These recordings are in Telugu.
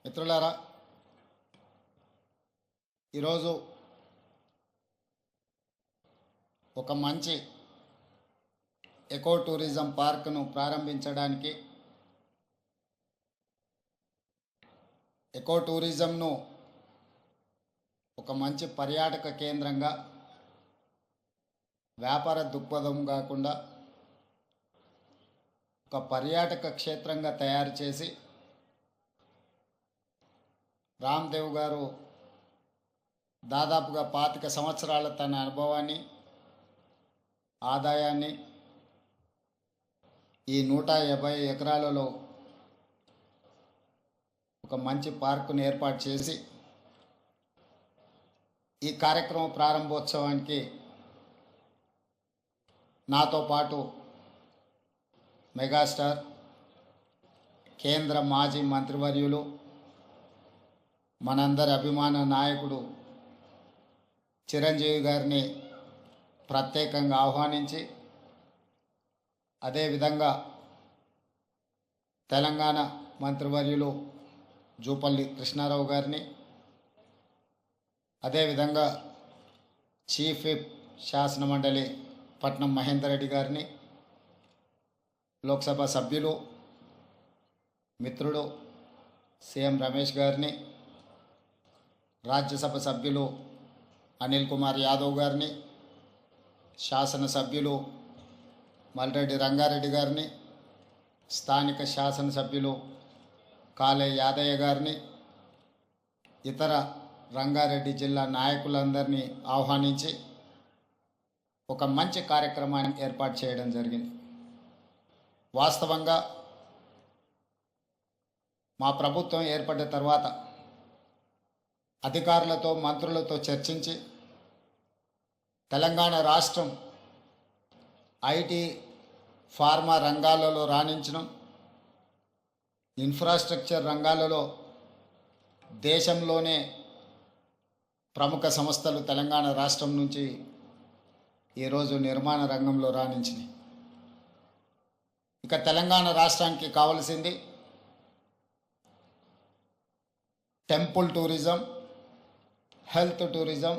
మిత్రులారా, ఈరోజు ఒక మంచి ఎకో టూరిజం పార్క్ను ప్రారంభించడానికి, ఎకో టూరిజంను ఒక మంచి పర్యాటక కేంద్రంగా, వ్యాపార దృక్పథం కాకుండా ఒక పర్యాటక క్షేత్రంగా తయారు చేసి రామ్దేవ్ గారు దాదాపుగా 25 సంవత్సరాల తన అనుభవాన్ని, ఆదాయాన్ని ఈ 150 ఎకరాలలో ఒక మంచి పార్కును ఏర్పాటు చేసి ఈ కార్యక్రమం ప్రారంభోత్సవానికి నాతో పాటు మెగాస్టార్, కేంద్ర మాజీ మంత్రివర్యులు, మనందరి అభిమాన నాయకుడు చిరంజీవి గారిని ప్రత్యేకంగా ఆహ్వానించి, అదేవిధంగా తెలంగాణ మంత్రివర్యులు జూపల్లి కృష్ణారావు గారిని, అదేవిధంగా చీఫ్ విప్ శాసనమండలి పట్నం మహేందర్ రెడ్డి గారిని, లోక్సభ సభ్యులు మిత్రుడు సీఎం రమేష్ గారిని, రాజ్యసభ సభ్యులు అనిల్ కుమార్ యాదవ్ గారిని, శాసనసభ్యులు మల్రెడ్డి రంగారెడ్డి గారిని, స్థానిక శాసనసభ్యులు కాలే యాదయ్య గారిని, ఇతర రంగారెడ్డి జిల్లా నాయకులందరినీ ఆహ్వానించి ఒక మంచి కార్యక్రమాన్ని ఏర్పాటు చేయడం జరిగింది. వాస్తవంగా మా ప్రభుత్వం ఏర్పడ్డ తర్వాత అధికారులతో, మంత్రులతో చర్చించి తెలంగాణ రాష్ట్రం ఐటీ, ఫార్మా రంగాలలో రాణించడం, ఇన్ఫ్రాస్ట్రక్చర్ రంగాలలో దేశంలోనే ప్రముఖ సంస్థలు తెలంగాణ రాష్ట్రం నుంచి ఈరోజు నిర్మాణ రంగంలో రాణించినాయి. ఇక తెలంగాణ రాష్ట్రానికి కావలసింది temple tourism, health tourism,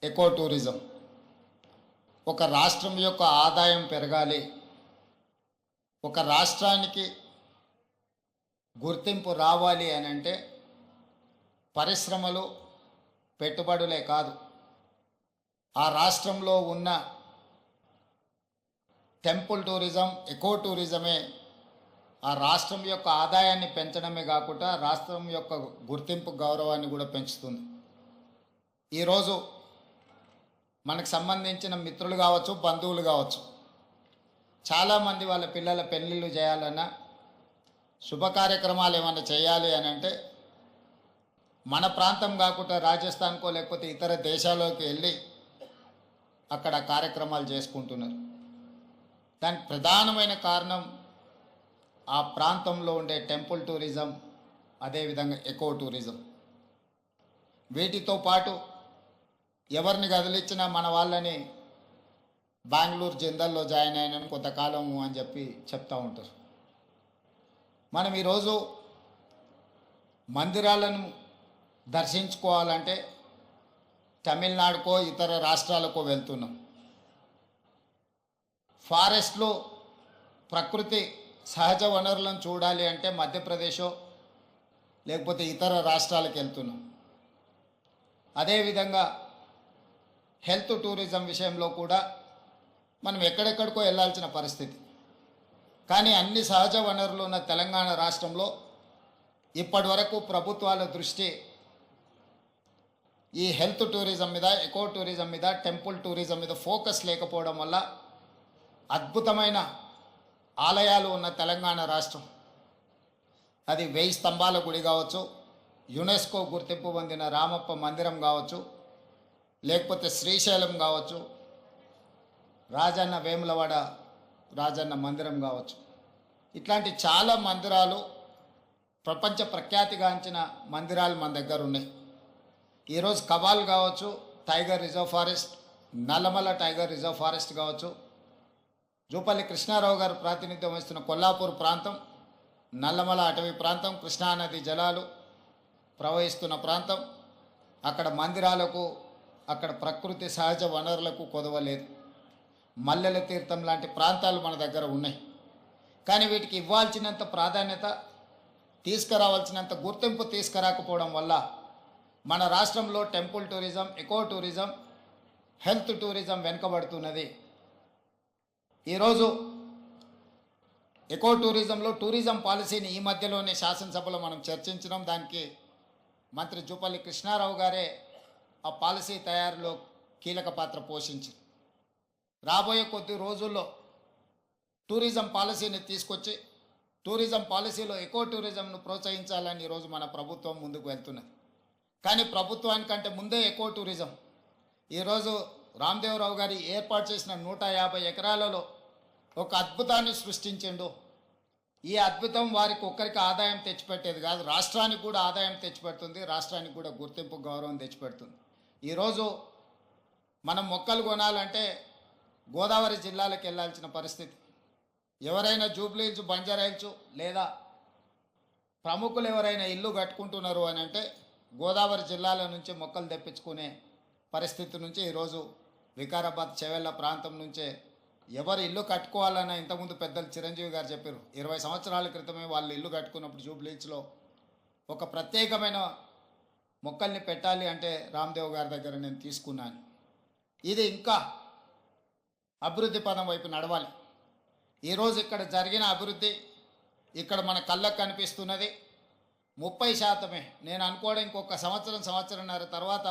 eco tourism. ఒక రాష్ట్రం యొక్క ఆదాయం పెరగాలి, ఒక రాష్ట్రానికి గుర్తింపు రావాలి అని అంటే పరిశ్రమలు, పెట్టుబడులే కాదు, ఆ రాష్ట్రంలో ఉన్న టెంపుల్ టూరిజం, ఎకో టూరిజమే ఆ రాష్ట్రం యొక్క ఆదాయాన్ని పెంచడమే కాకుండా రాష్ట్రం యొక్క గుర్తింపు, గౌరవాన్ని కూడా పెంచుతుంది. ఈరోజు మనకు సంబంధించిన మిత్రులు కావచ్చు, బంధువులు కావచ్చు, చాలామంది వాళ్ళ పిల్లల పెళ్ళిళ్ళు చేయాలన్నా, శుభ కార్యక్రమాలు ఏమైనా చేయాలి అని అంటే మన ప్రాంతం కాకుండా రాజస్థాన్కో లేకపోతే ఇతర దేశాల్లోకి వెళ్ళి అక్కడ కార్యక్రమాలు చేసుకుంటున్నారు. దానికి ప్రధానమైన కారణం ఆ ప్రాంతంలో ఉండే టెంపుల్ టూరిజం, అదేవిధంగా ఎకో టూరిజం. వీటితో పాటు ఎవరిని కదిలిచ్చినా మన వాళ్ళని బెంగళూరు జిందల్లో జాయిన్ అయినాను కొంతకాలము అని చెప్పి చెప్తూ ఉంటారు. మనం ఈరోజు మందిరాలను దర్శించుకోవాలంటే తమిళనాడుకో ఇతర రాష్ట్రాలకో వెళ్తున్నాం. ఫారెస్ట్లో ప్రకృతి సహజ వనరులను చూడాలి అంటే మధ్యప్రదేశో లేకపోతే ఇతర రాష్ట్రాలకు వెళ్తున్నాం. అదేవిధంగా హెల్త్ టూరిజం విషయంలో కూడా మనం ఎక్కడెక్కడికో వెళ్ళాల్సిన పరిస్థితి. కానీ అన్ని సహజ వనరులు ఉన్న తెలంగాణ రాష్ట్రంలో ఇప్పటి వరకు ప్రభుత్వాల దృష్టి ఈ హెల్త్ టూరిజం మీద, ఎకో టూరిజం మీద, టెంపుల్ టూరిజం మీద ఫోకస్ లేకపోవడం వల్ల అద్భుతమైన ఆలయాలు ఉన్న తెలంగాణ రాష్ట్రం, అది 1000 స్తంభాల గుడి కావచ్చు, యునెస్కో గుర్తింపు పొందిన రామప్ప మందిరం కావచ్చు, లేకపోతే శ్రీశైలం కావచ్చు, రాజన్న వేములవాడ రాజన్న మందిరం కావచ్చు, ఇట్లాంటి చాలా మందిరాలు, ప్రపంచ ప్రఖ్యాతిగాంచిన మందిరాలు మన దగ్గర ఉన్నాయి. ఈరోజు కవాల్ కావచ్చు, tiger reserve forest, Nallamala tiger reserve forest కావచ్చు, జూపల్లి కృష్ణారావు గారు ప్రాతినిధ్యం వహిస్తున్న కొల్లాపూర్ ప్రాంతం, నల్లమల అటవీ ప్రాంతం, కృష్ణానది జలాలు ప్రవహిస్తున్న ప్రాంతం. అక్కడ మందిరాలకు, అక్కడ ప్రకృతి సహజ వనరులకు కొదవలేదు. మల్లెల తీర్థం లాంటి ప్రాంతాలు మన దగ్గర ఉన్నాయి. కానీ వీటికి ఇవ్వాల్సినంత ప్రాధాన్యత, తీసుకురావాల్సినంత గుర్తింపు తీసుకురాకపోవడం వల్ల మన రాష్ట్రంలో temple tourism, eco tourism, health tourism వెనుకబడుతున్నది. ఈరోజు ఎకో టూరిజంలో టూరిజం పాలసీని ఈ మధ్యలోనే శాసనసభలో మనం చర్చించినాం. దానికి మంత్రి జూపల్లి కృష్ణారావు గారే ఆ పాలసీ తయారీలో కీలక పాత్ర పోషించారు. రాబోయే కొద్ది రోజుల్లో టూరిజం పాలసీని తీసుకొచ్చి టూరిజం పాలసీలో ఎకో టూరిజంను ప్రోత్సహించాలని ఈరోజు మన ప్రభుత్వం ముందుకు వెళ్తున్నది. కానీ ప్రభుత్వానికంటే ముందే ఎకో టూరిజం ఈరోజు రామదేవరావు గారి ఏర్పాటు చేసిన 150 ఎకరాలలో ఒక అద్భుతాన్ని సృష్టించిండు. ఈ అద్భుతం వారికి ఒక్కరికి ఆదాయం తెచ్చిపెట్టేది కాదు, రాష్ట్రానికి కూడా ఆదాయం తెచ్చిపెడుతుంది, రాష్ట్రానికి కూడా గుర్తింపు, గౌరవం తెచ్చిపెడుతుంది. ఈరోజు మనం మొక్కలు కొనాలంటే గోదావరి జిల్లాలకు వెళ్ళాల్సిన పరిస్థితి. ఎవరైనా జూబ్లీహిల్స్, బంజారాహిల్స్ లేదా ప్రముఖులు ఎవరైనా ఇల్లు కట్టుకుంటున్నారు అని అంటే గోదావరి జిల్లాల నుంచి మొక్కలు తెప్పించుకునే పరిస్థితి నుంచి ఈరోజు వికారాబాద్, చెవెళ్ళ ప్రాంతం నుంచే ఎవరు ఇల్లు కట్టుకోవాలన్నా, ఇంతకుముందు పెద్దలు చిరంజీవి గారు చెప్పారు, 20 సంవత్సరాల క్రితమే వాళ్ళు ఇల్లు కట్టుకున్నప్పుడు జూబ్లీహిల్స్లో ఒక ప్రత్యేకమైన మొక్కల్ని పెట్టాలి అంటే రామ్దేవ్ గారి దగ్గర నేను తీసుకున్నాను. ఇది ఇంకా అభివృద్ధి పదం వైపు నడవాలి. ఈరోజు ఇక్కడ జరిగిన అభివృద్ధి ఇక్కడ మన కళ్ళకు కనిపిస్తున్నది 30%. నేను అనుకోవడం ఇంకొక సంవత్సరంన్నర తర్వాత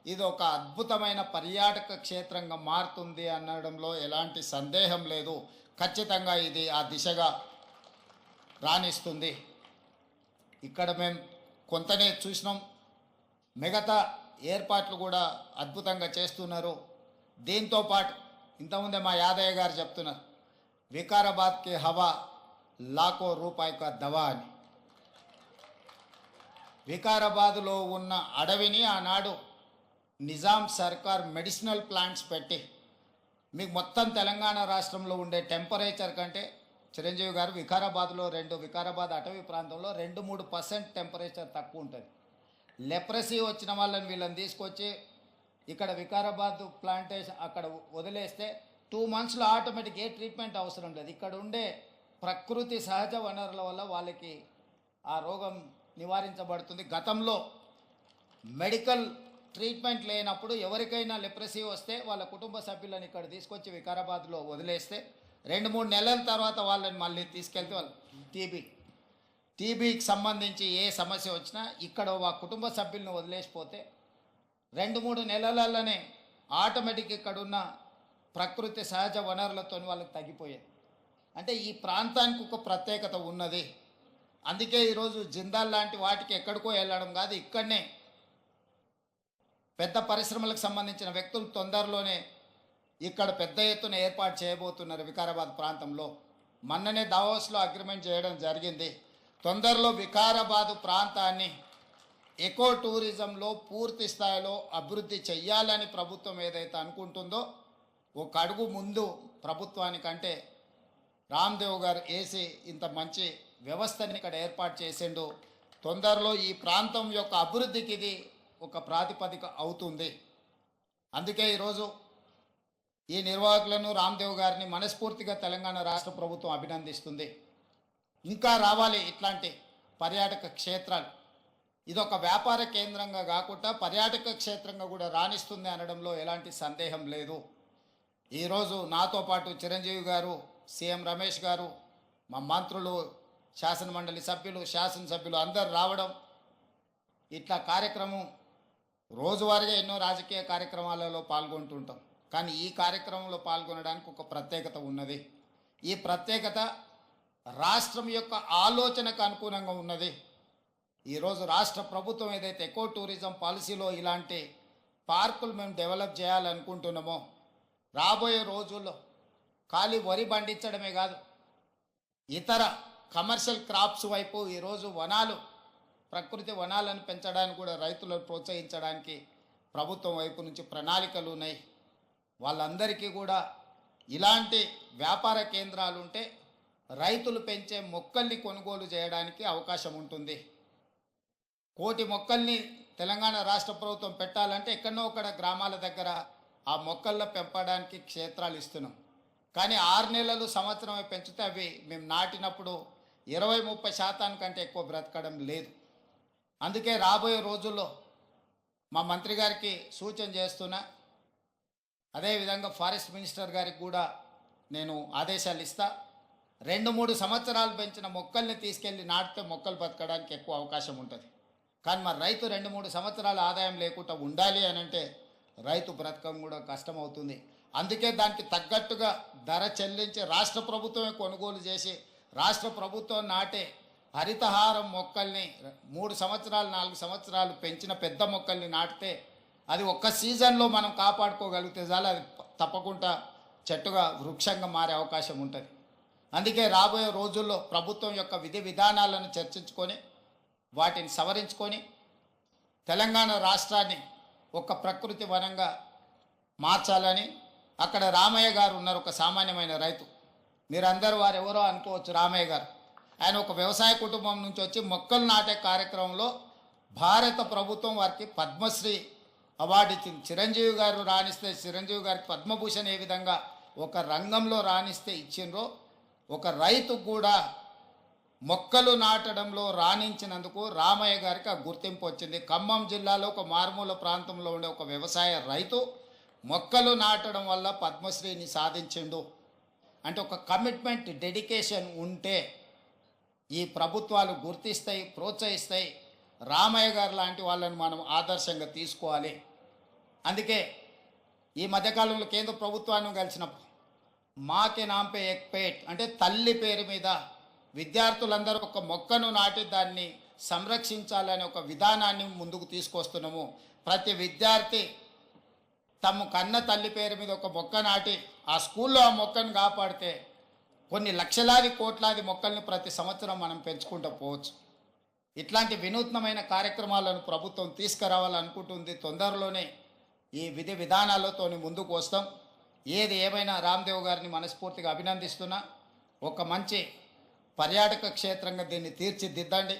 ఇది ఒక అద్భుతమైన పర్యాటక క్షేత్రంగా మారుతుంది అనడంలో ఎలాంటి సందేహం లేదు. ఖచ్చితంగా ఇది ఆ దిశగా రాణిస్తుంది. ఇక్కడ మేము కొంతనే చూసినాం, మిగతా ఏర్పాట్లు కూడా అద్భుతంగా చేస్తున్నారు. దీంతో పాటు ఇంతకుముందే మా యాదయ్య గారు చెప్తున్నారు, వికారాబాద్కి హవా లాఖో రూపాయి కా దవా అని. వికారాబాద్లో ఉన్న అడవిని ఆనాడు నిజాం సర్కార్ మెడిసినల్ ప్లాంట్స్ పెట్టి మీకు మొత్తం తెలంగాణ రాష్ట్రంలో ఉండే టెంపరేచర్ కంటే చిరంజీవి గారు వికారాబాద్లో వికారాబాద్ అటవీ ప్రాంతంలో 2-3% టెంపరేచర్ తక్కువ ఉంటుంది. లెప్రసీ వచ్చిన వీళ్ళని తీసుకొచ్చి ఇక్కడ వికారాబాద్ ప్లాంటేషన్ అక్కడ వదిలేస్తే 2 monthsలో ఆటోమేటిక్ ఏ ట్రీట్మెంట్ అవసరం లేదు. ఇక్కడ ఉండే ప్రకృతి సహజ వనరుల వల్ల వాళ్ళకి ఆ రోగం నివారించబడుతుంది. గతంలో మెడికల్ ట్రీట్మెంట్ లేనప్పుడు ఎవరికైనా లెప్రసీ వస్తే వాళ్ళ కుటుంబ సభ్యులను ఇక్కడ తీసుకొచ్చి వికారాబాద్లో వదిలేస్తే 2-3 నెలల తర్వాత వాళ్ళని మళ్ళీ తీసుకెళ్తే వాళ్ళు టీబీకి సంబంధించి ఏ సమస్య వచ్చినా ఇక్కడ ఆ కుటుంబ సభ్యులను వదిలేసిపోతే 2-3 నెలలలోనే ఆటోమేటిక్ ఇక్కడున్న ప్రకృతి సహజ వనరులతో వాళ్ళకి తగ్గిపోయేది. అంటే ఈ ప్రాంతానికి ఒక ప్రత్యేకత ఉన్నది. అందుకే ఈరోజు జిందాల్ లాంటి వాటికి ఎక్కడికో వెళ్ళడం కాదు, ఇక్కడనే పెద్ద పరిశ్రమలకు సంబంధించిన వ్యక్తులు తొందరలోనే ఇక్కడ పెద్ద ఎత్తున ఏర్పాటు చేయబోతున్నారు వికారాబాద్ ప్రాంతంలో. మొన్ననే దావోస్లో అగ్రిమెంట్ చేయడం జరిగింది. తొందరలో వికారాబాద్ ప్రాంతాన్ని ఎకో టూరిజంలో పూర్తి స్థాయిలో అభివృద్ధి చెయ్యాలని ప్రభుత్వం ఏదైతే అనుకుంటుందో ఒక అడుగు ముందు ప్రభుత్వానికంటే రామ్దేవ్ గారు వేసి ఇంత మంచి వ్యవస్థని ఇక్కడ ఏర్పాటు చేసిండు. తొందరలో ఈ ప్రాంతం యొక్క అభివృద్ధికి ఇది ఒక ప్రాతిపదిక అవుతుంది. అందుకే ఈరోజు ఈ నిర్వాహకులను, రామ్దేవ్ గారిని మనస్ఫూర్తిగా తెలంగాణ రాష్ట్ర ప్రభుత్వం అభినందిస్తుంది. ఇంకా రావాలి ఇట్లాంటి పర్యాటక క్షేత్రాలు. ఇదొక వ్యాపార కేంద్రంగా కాకుండా పర్యాటక క్షేత్రంగా కూడా రాణిస్తుంది అనడంలో ఎలాంటి సందేహం లేదు. ఈరోజు నాతో పాటు చిరంజీవి గారు, సీఎం రమేష్ గారు, మా మంత్రులు, శాసనమండలి సభ్యులు, శాసనసభ్యులు అందరు రావడం, ఇట్లా కార్యక్రమం రోజువారీగా ఎన్నో రాజకీయ కార్యక్రమాలలో పాల్గొంటుంటాం. కానీ ఈ కార్యక్రమంలో పాల్గొనడానికి ఒక ప్రత్యేకత ఉన్నది. ఈ ప్రత్యేకత రాష్ట్రం యొక్క ఆలోచనకు అనుగుణంగా ఉన్నది. ఈరోజు రాష్ట్ర ప్రభుత్వం ఏదైతే ఎకో టూరిజం పాలసీలో ఇలాంటి పార్కులు మేము డెవలప్ చేయాలనుకుంటున్నామో రాబోయే రోజుల్లో ఖాళీ వరి పండించడమే కాదు, ఇతర కమర్షియల్ క్రాప్స్ వైపు ఈరోజు వనాలు, ప్రకృతి వనాలను పెంచడానికి కూడా రైతులను ప్రోత్సహించడానికి ప్రభుత్వం వైపు నుంచి ప్రణాళికలు ఉన్నాయి. వాళ్ళందరికీ కూడా ఇలాంటి వ్యాపార కేంద్రాలు ఉంటే రైతులు పెంచే మొక్కల్ని కొనుగోలు చేయడానికి అవకాశం ఉంటుంది. 1,00,00,000 మొక్కల్ని తెలంగాణ రాష్ట్ర ప్రభుత్వం పెట్టాలంటే ఎక్కడనో ఒకడ గ్రామాల దగ్గర ఆ మొక్కల్లో పెంపడానికి క్షేత్రాలు ఇస్తున్నాం. కానీ 6 నెలలు సంవత్సరమే పెంచితే అవి మేము నాటినప్పుడు 20-30% కంటే ఎక్కువ బ్రతకడం లేదు. అందుకే రాబోయే రోజుల్లో మా మంత్రి గారికి సూచన చేస్తున్నా, అదేవిధంగా ఫారెస్ట్ మినిస్టర్ గారికి కూడా నేను ఆదేశాలు ఇస్తా. 2-3 సంవత్సరాలు పెంచిన మొక్కల్ని తీసుకెళ్ళి నాటితే మొక్కలు బతకడానికి ఎక్కువ అవకాశం ఉంటుంది. కానీ మరి రైతు 2-3 సంవత్సరాల ఆదాయం లేకుండా ఉండాలి అని అంటే రైతు బ్రతకం కూడా కష్టమవుతుంది. అందుకే దానికి తగ్గట్టుగా ధర చెల్లించి రాష్ట్ర ప్రభుత్వమే కొనుగోలు చేసి రాష్ట్ర ప్రభుత్వం నాటే హరితహారం మొక్కల్ని 3 సంవత్సరాలు 4 సంవత్సరాలు పెంచిన పెద్ద మొక్కల్ని నాటితే అది ఒక్క సీజన్లో మనం కాపాడుకోగలిగితే చాలు, అది తప్పకుండా చెట్టుగా వృక్షంగా మారే అవకాశం ఉంటుంది. అందుకే రాబోయే రోజుల్లో ప్రభుత్వం యొక్క విధి విధానాలను చర్చించుకొని వాటిని సవరించుకొని తెలంగాణ రాష్ట్రాన్ని ఒక ప్రకృతి వనంగా మార్చాలని. అక్కడ రామయ్య గారు ఉన్నారు, ఒక సామాన్యమైన రైతు. మీరందరూ వారు ఎవరో అనుకోవచ్చు. రామయ్య గారు ఆయన ఒక వ్యవసాయ కుటుంబం నుంచి వచ్చి మొక్కలు నాటే కార్యక్రమంలో భారత ప్రభుత్వం వారికి పద్మశ్రీ అవార్డు ఇచ్చింది. చిరంజీవి గారు రాణిస్తే చిరంజీవి గారికి పద్మభూషణ్ ఏ విధంగా ఒక రంగంలో రాణిస్తే ఇచ్చిండ్రో, ఒక రైతు కూడా మొక్కలు నాటడంలో రాణించినందుకు రామయ్య గారికి ఆ గుర్తింపు వచ్చింది. ఖమ్మం జిల్లాలో ఒక మారుమూల ప్రాంతంలో ఉండే ఒక వ్యవసాయ రైతు మొక్కలు నాటడం వల్ల పద్మశ్రీని సాధించిండు. అంటే ఒక కమిట్మెంట్, డెడికేషన్ ఉంటే ఈ ప్రభుత్వాలు గుర్తిస్తాయి, ప్రోత్సహిస్తాయి. రామయ్య గారు లాంటి వాళ్ళని మనం ఆదర్శంగా తీసుకోవాలి. అందుకే ఈ మధ్యకాలంలో కేంద్ర ప్రభుత్వాన్ని కలిసినప్పుడు మాకే నాంపే ఎక్ పేట్ అంటే తల్లి పేరు మీద విద్యార్థులందరూ ఒక మొక్కను నాటి దాన్ని సంరక్షించాలనే ఒక విధానాన్ని ముందుకు తీసుకొస్తున్నాము. ప్రతి విద్యార్థి తమ కన్న తల్లి పేరు మీద ఒక మొక్క నాటి ఆ స్కూల్లో ఆ మొక్కను కాపాడితే కొన్ని లక్షలాది కోట్లాది మొక్కల్ని ప్రతి సంవత్సరం మనం పెంచుకుంటూ పోవచ్చు. ఇట్లాంటి వినూత్నమైన కార్యక్రమాలను ప్రభుత్వం తీసుకురావాలనుకుంటుంది. తొందరలోనే ఈ విధి విధానాలతో ముందుకు వస్తాం. ఏది ఏమైనా రామ్దేవ్ గారిని మనస్ఫూర్తిగా అభినందిస్తున్నా. ఒక మంచి పర్యాటక క్షేత్రంగా దీన్ని తీర్చిదిద్దండి.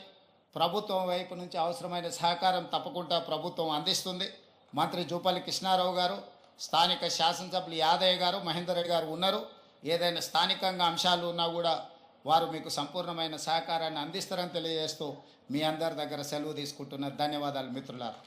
ప్రభుత్వం వైపు నుంచి అవసరమైన సహకారం తప్పకుండా ప్రభుత్వం అందిస్తుంది. మంత్రి జూపల్లి కృష్ణారావు గారు, స్థానిక శాసనసభ్యులు యాదయ్య గారు, మహేందర్ రెడ్డి గారు ఉన్నారు. ఏదైనా స్థానికంగా అంశాలు ఉన్నా కూడా వారు మీకు సంపూర్ణమైన సహకారాన్ని అందిస్తారని తెలియజేస్తూ మీ అందరి దగ్గర సెలవు తీసుకుంటున్నారు. ధన్యవాదాలు మిత్రులారా.